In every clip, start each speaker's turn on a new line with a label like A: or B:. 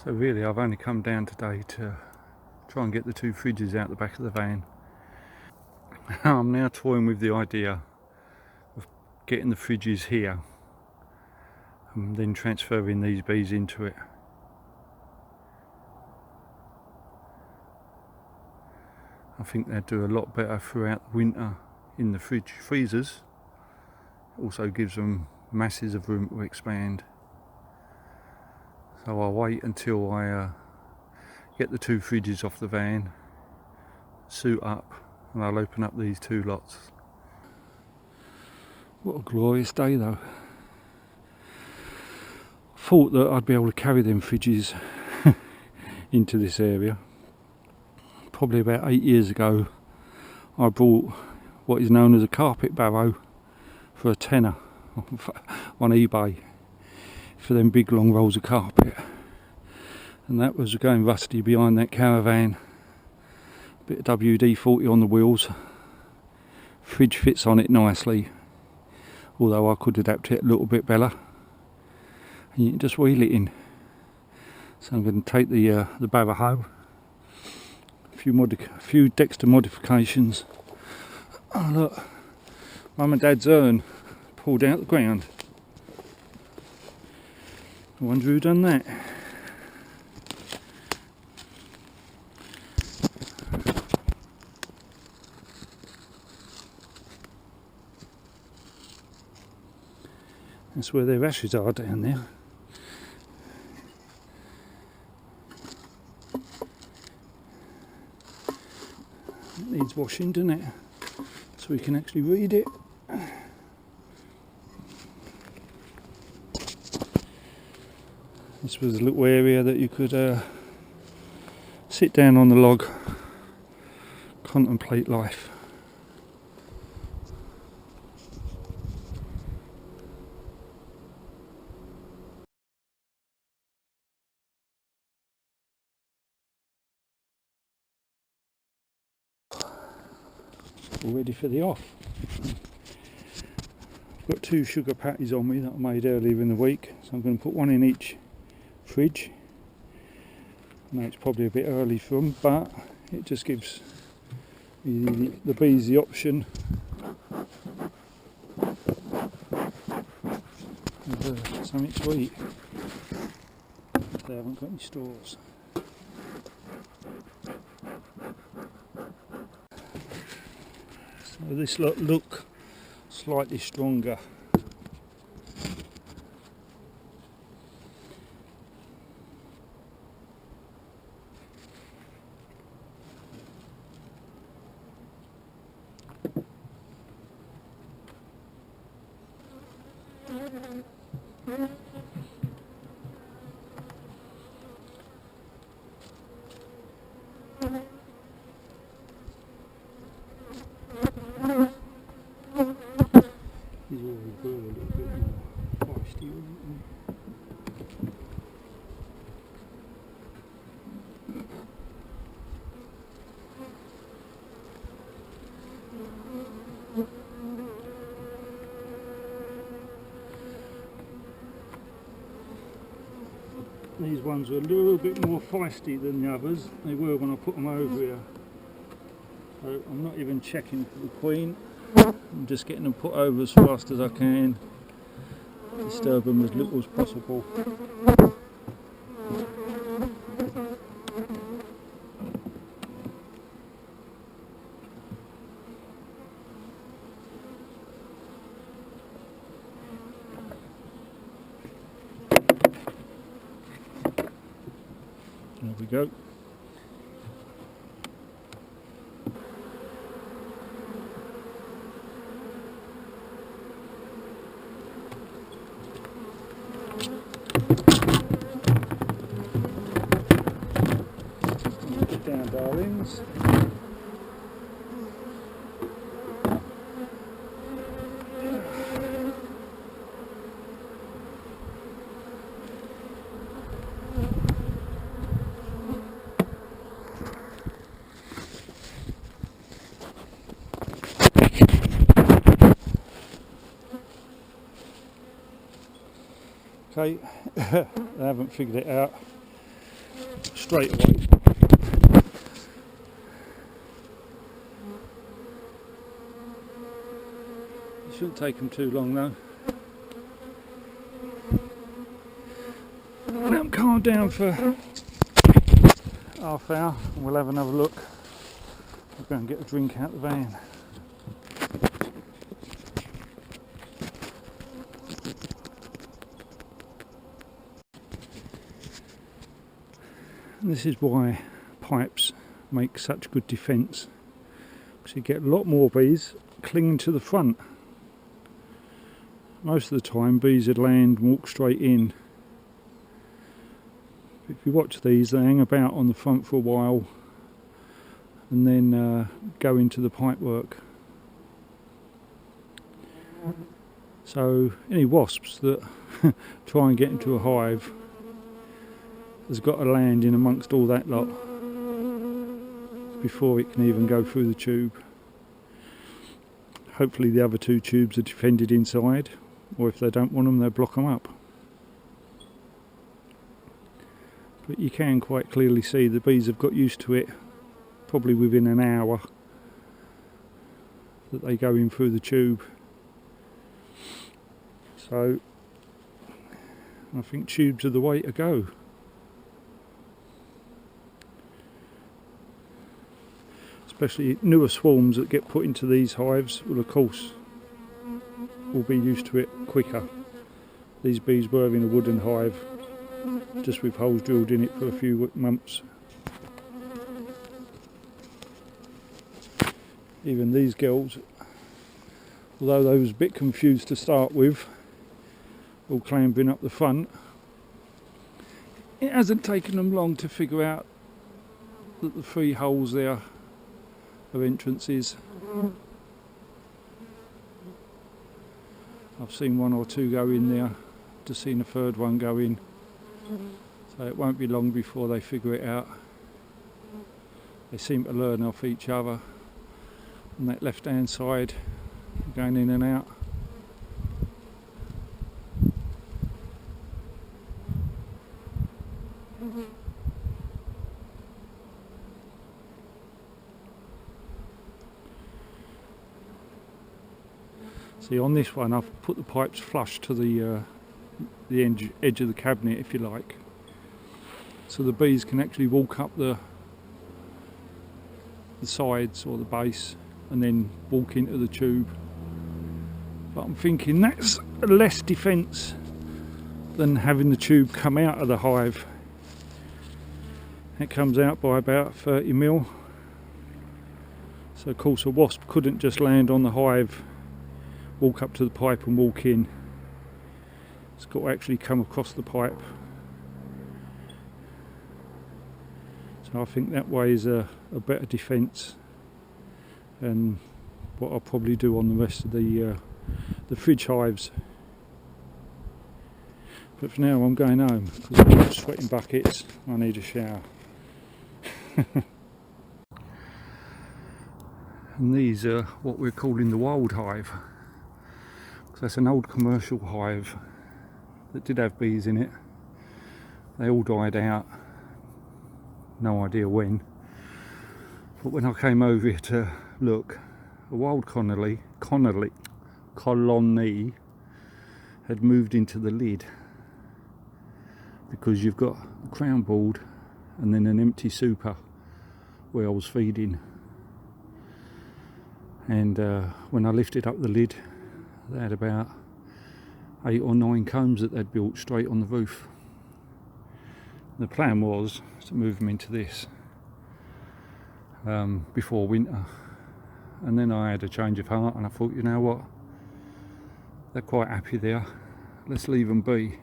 A: So really I've only come down today to try and get the two fridges out the back of the van. I'm now toying with the idea of getting the fridges here and then transferring these bees into it. I think they'd do a lot better throughout the winter in the freezers. Also gives them masses of room to expand. So I'll wait until I get the two fridges off the van, suit up, and I'll open up these two lots. What a glorious day though. Thought that I'd be able to carry them fridges into this area. Probably about 8 years ago I bought what is known as a carpet barrow for a tenner on eBay for them big long rolls of carpet, and that was going rusty behind that caravan. Bit of WD-40 on the wheels, fridge fits on it nicely, although I could adapt it a little bit better, and you can just wheel it in. So I'm going to take the barrow home, a few Dexter modifications. Oh look, Mum and Dad's urn pulled out the ground. I wonder who done that. That's where their ashes are, down there. It needs washing, doesn't it? So we can actually read it. This was a little area that you could sit down on the log, contemplate life. All ready for the off. I've got 2 sugar patties on me that I made earlier in the week, so I'm going to put one in each fridge. I know it's probably a bit early for them, but it just gives the bees the option of something to eat if they haven't got any stores. So this look slightly stronger. These ones are a little bit more feisty than the others. They were when I put them over here. So I'm not even checking for the queen. I'm just getting them put over as fast as I can. Disturb them as little as possible. There we go. Get down, darlings. Okay, I haven't figured it out. straight away. It shouldn't take them too long though. Let them calm down for half hour and we'll have another look. I'll go and get a drink out the van. And this is why pipes make such good defence, because you get a lot more bees clinging to the front. Most of the time bees would land and walk straight in. If you watch these, they hang about on the front for a while and then go into the pipe work. So any wasps that try and get into a hive has got to land in amongst all that lot before it can even go through the tube. Hopefully the other two tubes are defended inside, or if they don't want them, they'll block them up. But you can quite clearly see the bees have got used to it, probably within an hour that they go in through the tube. So I think tubes are the way to go. Especially newer swarms that get put into these hives will of course will be used to it quicker. These bees were in a wooden hive just with holes drilled in it for a few months. Even these girls, although they was a bit confused to start with, all clambering up the front, it hasn't taken them long to figure out that the 3 holes there are entrances. I've seen 1 or 2 go in there, just seen a 3rd one go in, so it won't be long before they figure it out. They seem to learn off each other on that left hand side, going in and out. See, on this one I've put the pipes flush to the edge of the cabinet, if you like, so the bees can actually walk up the sides or the base and then walk into the tube. But I'm thinking that's less defence than having the tube come out of the hive. It comes out by about 30 mil, so of course a wasp couldn't just land on the hive, walk up to the pipe and walk in. It's got to actually come across the pipe. So I think that way is a better defence than what I'll probably do on the rest of the fridge hives. But for now I'm going home because I've got sweating buckets. I need a shower. And these are what we're calling the wild hive. That's an old commercial hive that did have bees in it. They all died out, no idea when. But when I came over here to look, a wild colony had moved into the lid, because you've got a crown board and then an empty super where I was feeding. And when I lifted up the lid, they had about 8 or 9 combs that they'd built straight on the roof. The plan was to move them into this before winter, and then I had a change of heart and I thought, you know what, they're quite happy there, let's leave them be.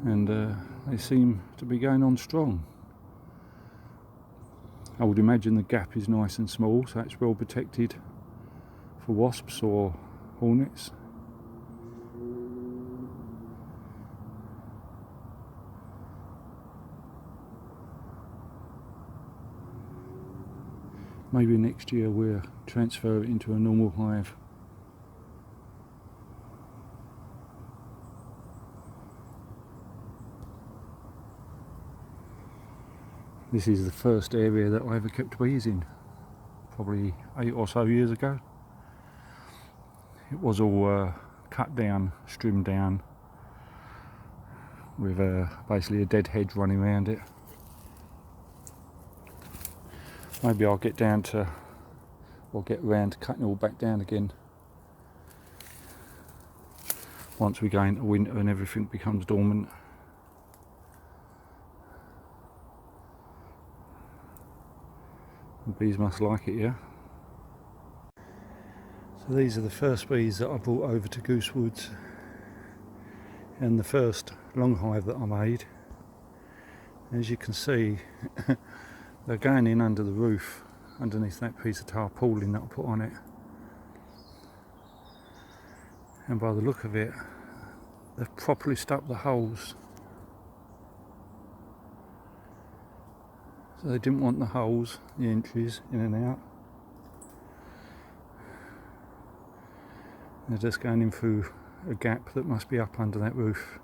A: And they seem to be going on strong. I would imagine the gap is nice and small, so it's well protected for wasps or hornets. Maybe next year we'll transfer it into a normal hive. This is the first area that I ever kept bees in, probably 8 or so years ago. It was all cut down, trimmed down, with basically a dead hedge running around it. Maybe I'll get around to cutting it all back down again once we go into winter and everything becomes dormant. The bees must like it, yeah? So these are the first bees that I brought over to Goose Woods, and the first long hive that I made. As you can see, they're going in under the roof, underneath that piece of tarpaulin that I put on it. And by the look of it, they've properly stuck the holes. So they didn't want the holes, the entries in and out. They're just going in through a gap that must be up under that roof.